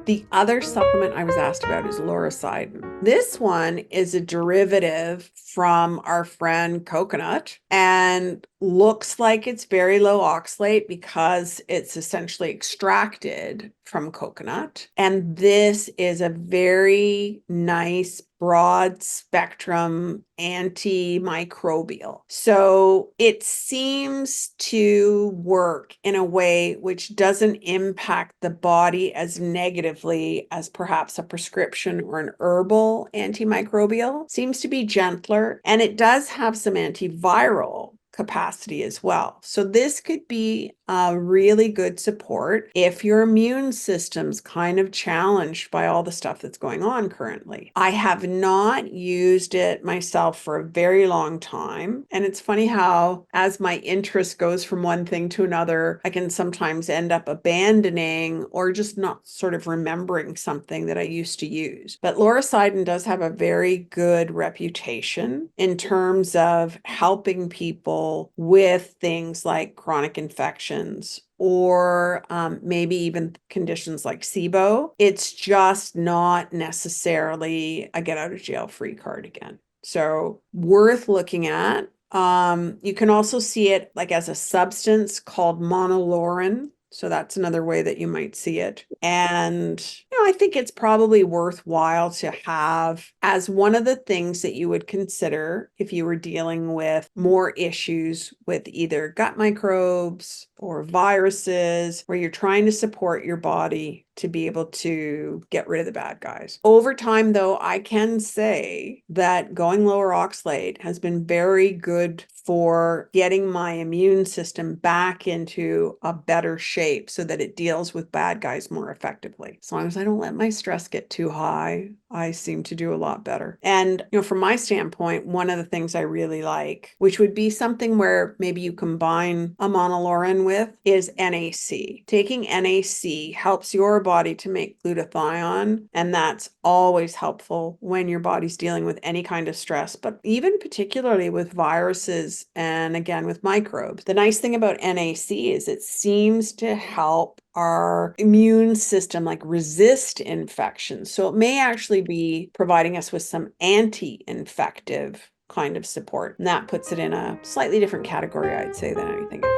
The other supplement I was asked about is Lauracidin. This one is a derivative from our friend coconut and looks like it's very low oxalate because it's essentially extracted from coconut. And this is a very nice broad spectrum antimicrobial. So it seems to work in a way which doesn't impact the body as negatively as perhaps a prescription or an herbal antimicrobial. Seems to be gentler, and it does have some antiviral capacity as well. So this could be a really good support if your immune system's kind of challenged by all the stuff that's going on currently. I have not used it myself for a very long time. And it's funny how, as my interest goes from one thing to another, I can sometimes end up abandoning or just not sort of remembering something that I used to use. But Lauracidin does have a very good reputation in terms of helping people with things like chronic infections or maybe even conditions like SIBO. It's just not necessarily a get out of jail free card again. So worth looking at. You can also see it like as a substance called monolaurin. So that's another way that you might see it. And, I think it's probably worthwhile to have as one of the things that you would consider if you were dealing with more issues with either gut microbes or viruses, where you're trying to support your body to be able to get rid of the bad guys. Over time, though, I can say that going lower oxalate has been very good for getting my immune system back into a better shape so that it deals with bad guys more effectively. As long as I don't let my stress get too high, I seem to do a lot better. And, from my standpoint, one of the things I really like, which would be something where maybe you combine a monolaurin with, is NAC. Taking NAC helps your body to make glutathione, and that's always helpful when your body's dealing with any kind of stress, but even particularly with viruses and again with microbes. The nice thing about NAC is it seems to help our immune system like resist infections. So it may actually be providing us with some anti-infective kind of support. And that puts it in a slightly different category, I'd say, than anything else.